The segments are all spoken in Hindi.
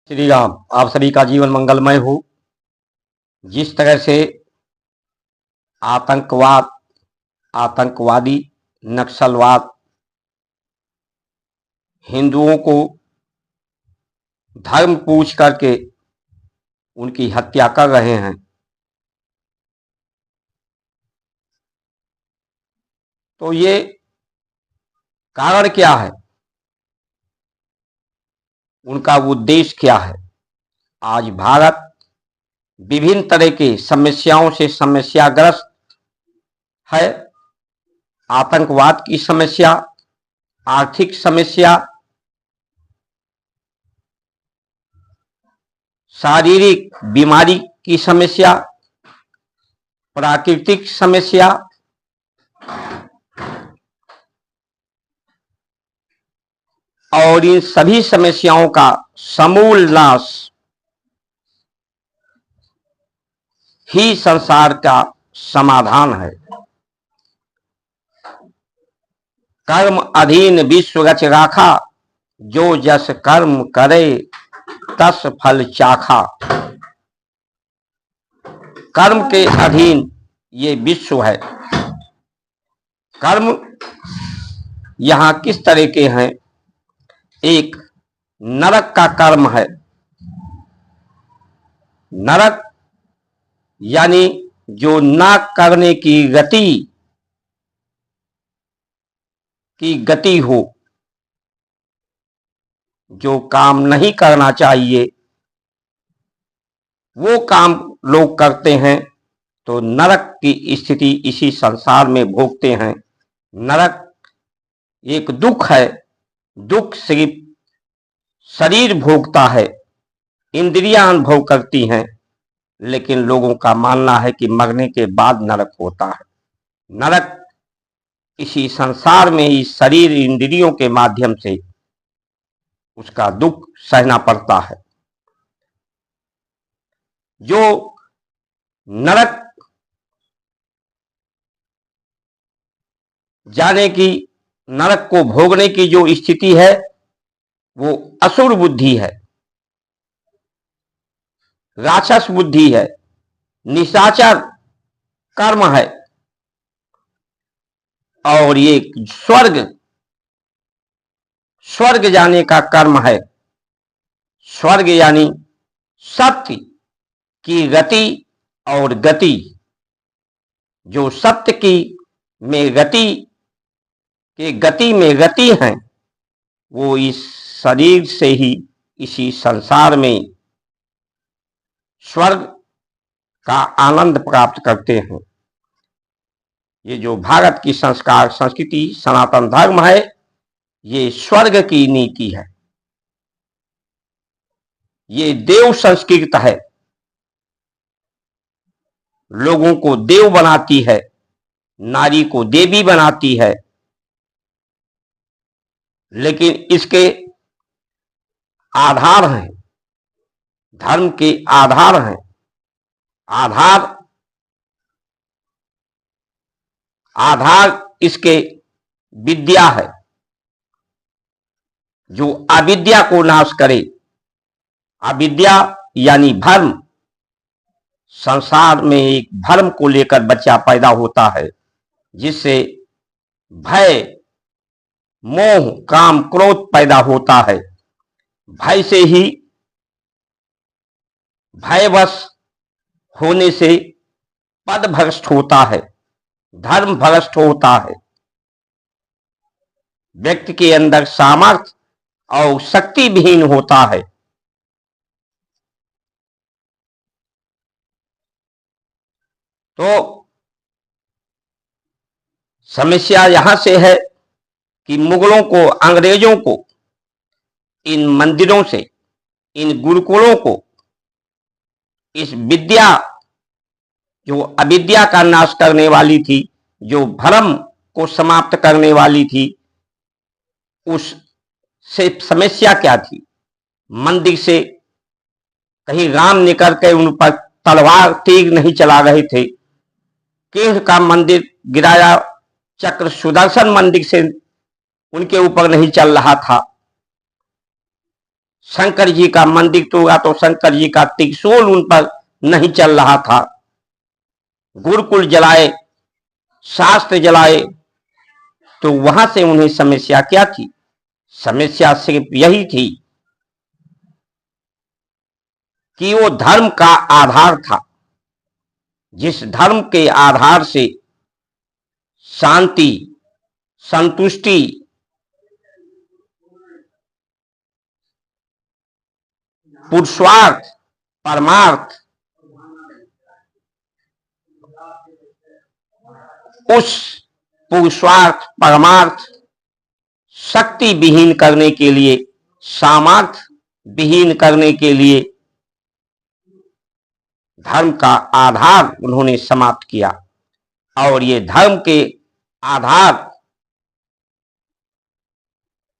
श्री राम। आप सभी का जीवन मंगलमय हो। जिस तरह से आतंकवाद, आतंकवादी, नक्सलवाद हिंदुओं को धर्म पूछ करके उनकी हत्या कर रहे हैं, तो ये कारण क्या है, उनका उद्देश्य क्या है। आज भारत विभिन्न तरह के समस्याओं से समस्याग्रस्त है। आतंकवाद की समस्या, आर्थिक समस्या, शारीरिक बीमारी की समस्या, प्राकृतिक समस्या, और इन सभी समस्याओं का समूल नाश ही संसार का समाधान है। कर्म अधीन विश्व रच राखा, जो जस कर्म करे तस फल चाखा। कर्म के अधीन ये विश्व है। कर्म यहां किस तरह के हैं? एक नरक का कर्म है। नरक यानी जो ना करने की गति हो, जो काम नहीं करना चाहिए वो काम लोग करते हैं, तो नरक की स्थिति इसी संसार में भोगते हैं। नरक एक दुख है। दुख सिर्फ शरीर भोगता है, इंद्रियां अनुभव करती हैं, लेकिन लोगों का मानना है कि मरने के बाद नरक होता है। नरक इसी संसार में इस शरीर इंद्रियों के माध्यम से उसका दुख सहना पड़ता है। जो नरक जाने की, नरक को भोगने की जो स्थिति है वो असुर बुद्धि है, राक्षस बुद्धि है, निशाचर कर्म है। और ये स्वर्ग जाने का कर्म है। स्वर्ग यानी सत्य की गति और गति। जो सत्य की में गति के गति में गति है, वो इस शरीर से ही इसी संसार में स्वर्ग का आनंद प्राप्त करते हैं। ये जो भारत की संस्कार, संस्कृति, सनातन धर्म है, ये स्वर्ग की नीति है। ये देव संस्कृत है। लोगों को देव बनाती है, नारी को देवी बनाती है, लेकिन इसके आधार हैं, धर्म के आधार हैं। आधार इसके विद्या है, जो अविद्या को नाश करे। अविद्या यानी भ्रम। संसार में एक भ्रम को लेकर बच्चा पैदा होता है, जिससे भय, मोह, काम, क्रोध पैदा होता है। भय से ही, भयवश होने से पद भ्रष्ट होता है, धर्म भ्रष्ट होता है। व्यक्ति के अंदर सामर्थ्य और शक्ति विहीन होता है। तो समस्या यहां से है कि मुगलों को, अंग्रेजों को इन मंदिरों से, इन गुरुकुलों को, इस विद्या जो अविद्या का नाश करने वाली थी, जो भ्रम को समाप्त करने वाली थी, उस से समस्या क्या थी? मंदिर से कहीं राम निकल के उन पर तलवार तीर नहीं चला रहे थे। कृष्ण का मंदिर गिराया, चक्र सुदर्शन मंदिर से उनके ऊपर नहीं चल रहा था। शंकर जी का मंदिर तोड़ा तो शंकर जी का त्रिशूल उन पर नहीं चल रहा था। गुरुकुल जलाए, शास्त्र जलाए, तो वहां से उन्हें समस्या क्या थी? समस्या सिर्फ यही थी कि वो धर्म का आधार था, जिस धर्म के आधार से शांति, संतुष्टि, पुरुषार्थ, परमार्थ, उस पुरुषार्थ परमार्थ शक्ति विहीन करने के लिए, सामर्थ्य विहीन करने के लिए धर्म का आधार उन्होंने समाप्त किया। और ये धर्म के आधार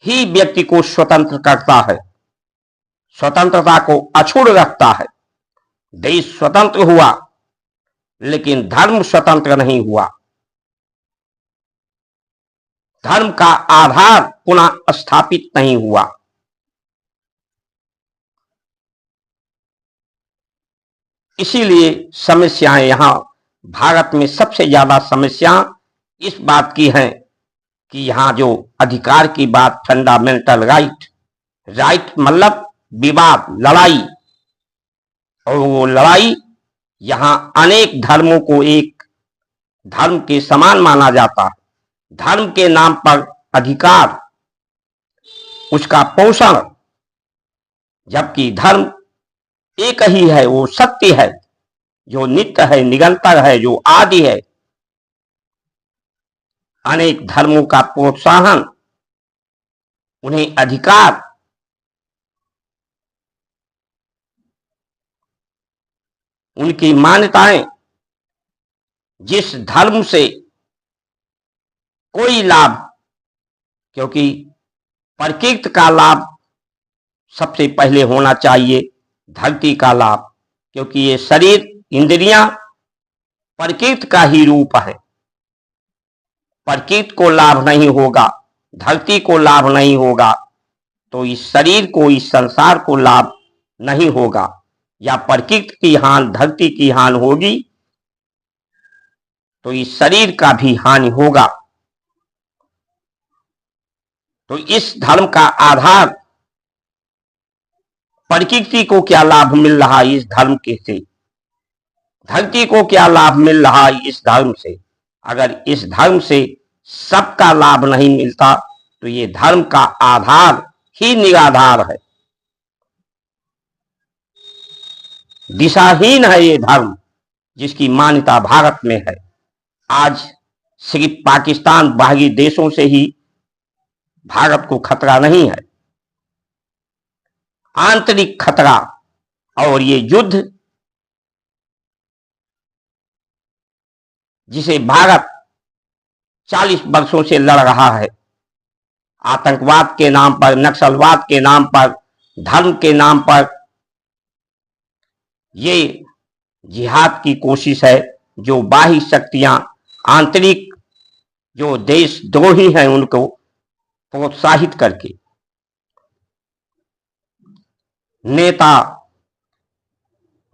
ही व्यक्ति को स्वतंत्र करता है, स्वतंत्रता को अछूट रखता है। देश स्वतंत्र हुआ लेकिन धर्म स्वतंत्र नहीं हुआ। धर्म का आधार पुनः स्थापित नहीं हुआ। इसीलिए समस्याएं यहां भारत में सबसे ज्यादा समस्या इस बात की है कि यहां जो अधिकार की बात, फंडामेंटल राइट, राइट मतलब विवाद, लड़ाई, और वो लड़ाई यहां अनेक धर्मों को एक धर्म के समान माना जाता है। धर्म के नाम पर अधिकार, उसका पोषण, जबकि धर्म एक ही है, वो सत्य है, जो नित्य है, निरंतर है, जो आदि है। अनेक धर्मों का प्रोत्साहन, उन्हें अधिकार, उनकी मान्यताएं, जिस धर्म से कोई लाभ, क्योंकि प्रकृति का लाभ सबसे पहले होना चाहिए, धरती का लाभ, क्योंकि ये शरीर, इंद्रियां प्रकृति का ही रूप है। प्रकृति को लाभ नहीं होगा, धरती को लाभ नहीं होगा, तो इस शरीर को, इस संसार को लाभ नहीं होगा। या प्रकृति की हानि, धरती की हानि होगी तो इस शरीर का भी हानि होगा। तो इस धर्म का आधार, प्रकृति को क्या लाभ मिल रहा है इस धर्म के से, धरती को क्या लाभ मिल रहा है इस धर्म से। अगर इस धर्म से सबका लाभ नहीं मिलता तो ये धर्म का आधार ही निराधार है, दिशाहीन है ये धर्म, जिसकी मान्यता भारत में है। आज सिर्फ पाकिस्तान, बाहरी देशों से ही भारत को खतरा नहीं है, आंतरिक खतरा। और ये युद्ध जिसे भारत 40 वर्षों से लड़ रहा है, आतंकवाद के नाम पर, नक्सलवाद के नाम पर, धर्म के नाम पर, ये जिहाद की कोशिश है, जो बाह्य शक्तियां, आंतरिक जो देशद्रोही हैं उनको प्रोत्साहित करके नेता,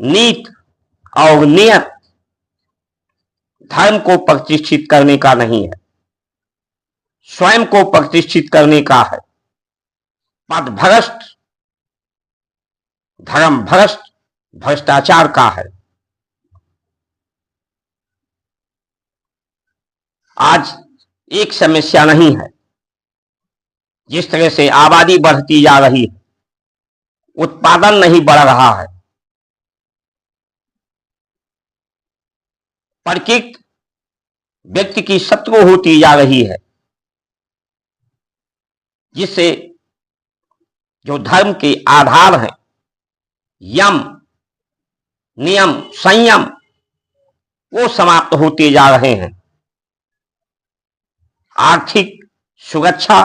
नीति और नियत धर्म को प्रतिष्ठित करने का नहीं है, स्वयं को प्रतिष्ठित करने का है। पद भ्रष्ट, धर्म भ्रष्ट, भ्रष्टाचार का है। आज एक समस्या नहीं है, जिस तरह से आबादी बढ़ती जा रही है, उत्पादन नहीं बढ़ रहा है, प्रकृति व्यक्ति की शत्रु होती जा रही है, जिससे जो धर्म के आधार हैं, यम, नियम, संयम, वो समाप्त होते जा रहे हैं। आर्थिक सुरक्षा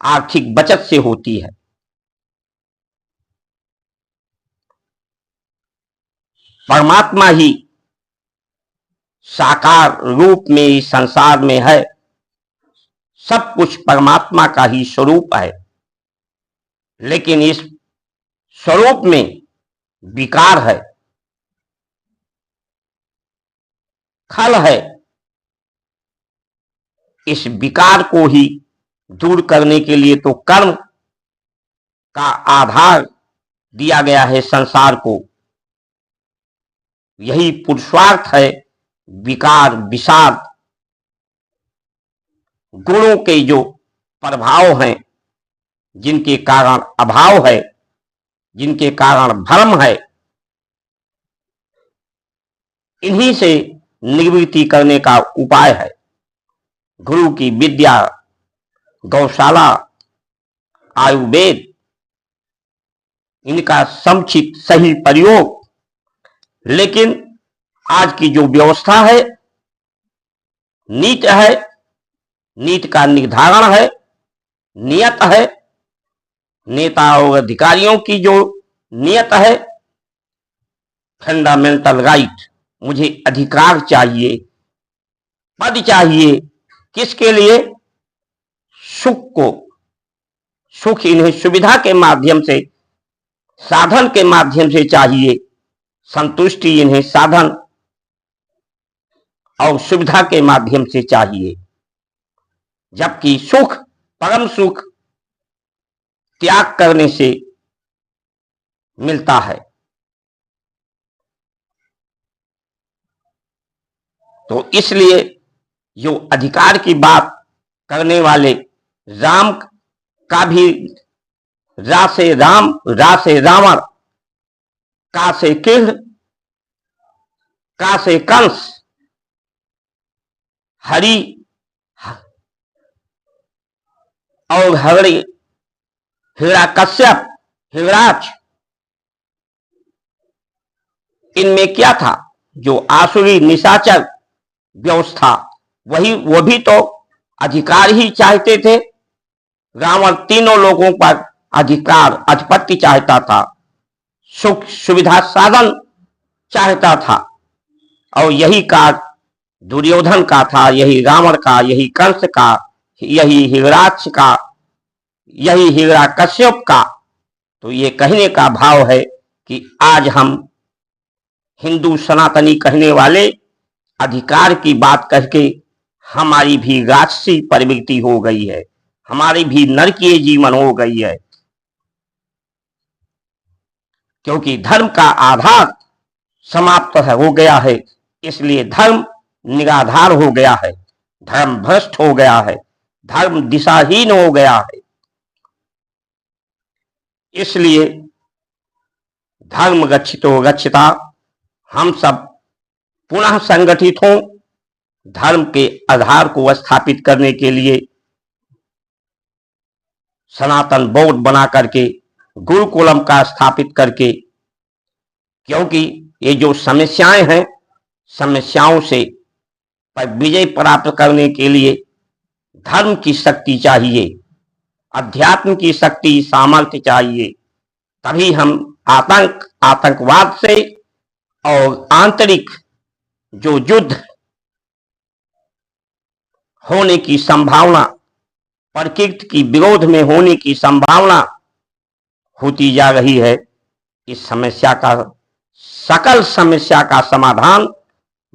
आर्थिक बचत से होती है। परमात्मा ही साकार रूप में इस संसार में है, सब कुछ परमात्मा का ही स्वरूप है। लेकिन इस स्वरूप में विकार है, खल है। इस विकार को ही दूर करने के लिए तो कर्म का आधार दिया गया है संसार को। यही पुरुषार्थ है। विकार, विषाद, गुणों के जो प्रभाव हैं, जिनके कारण अभाव है, जिनके कारण भ्रम है, इन्हीं से निवृत्ति करने का उपाय है गुरु की विद्या, गौशाला, आयुर्वेद, इनका समुचित सही प्रयोग। लेकिन आज की जो व्यवस्था है, नीति है, नीति का निर्धारण है, नियत है, नेता और अधिकारियों की जो नियत है, फंडामेंटल राइट, मुझे अधिकार चाहिए, पद चाहिए, किसके लिए? सुख को। सुख इन्हें सुविधा के माध्यम से, साधन के माध्यम से चाहिए, संतुष्टि इन्हें साधन और सुविधा के माध्यम से चाहिए। जबकि सुख, परम सुख त्याग करने से मिलता है। तो इसलिए जो अधिकार की बात करने वाले, राम का भी रा से राम, रा से रावण, का से कृष्ण, का से कंस, हरि और हरि, हिरण्यकश्यप, हिंगराज, इनमें क्या था? जो आसुरी निशाचर व्यवस्था, वो भी तो अधिकार ही चाहते थे। रावण तीनों लोगों पर अधिकार, अधिपत्य चाहता था, सुख सुविधा साधन चाहता था। और यही काज दुर्योधन का था, यही रावण का, यही कंस का, यही हिंगराज का, यही हिरण्यकश्यप का। तो ये कहने का भाव है कि आज हम हिंदू सनातनी कहने वाले अधिकार की बात करके हमारी भी राक्षसी प्रवृत्ति हो गई है, हमारी भी नरकीय जीवन हो गई है। क्योंकि धर्म का आधार समाप्त हो गया है, इसलिए धर्म निराधार हो गया है, धर्म भ्रष्ट हो गया है, धर्म दिशाहीन हो गया है। इसलिए धर्म रक्षितो रक्षिता, हम सब पुनः संगठित हों, धर्म के आधार को स्थापित करने के लिए सनातन बोर्ड बना करके, गुरुकुलम का स्थापित करके। क्योंकि ये जो समस्याएं हैं, समस्याओं से विजय प्राप्त करने के लिए धर्म की शक्ति चाहिए, अध्यात्म की शक्ति, सामर्थ्य चाहिए। तभी हम आतंकवाद से और आंतरिक जो युद्ध होने की संभावना, प्रकृति की विरोध में होने की संभावना होती जा रही है, इस समस्या का, सकल समस्या का समाधान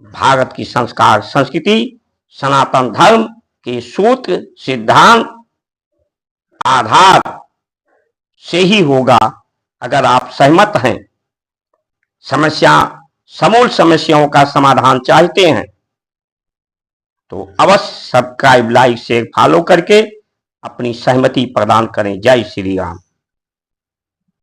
भारत की संस्कार, संस्कृति, सनातन धर्म के सूत्र, सिद्धांत, आधार से ही होगा। अगर आप सहमत हैं, समूल समस्याओं का समाधान चाहते हैं, तो अवश्य सब्सक्राइब, लाइक, शेयर, फॉलो करके अपनी सहमति प्रदान करें। जय श्री राम।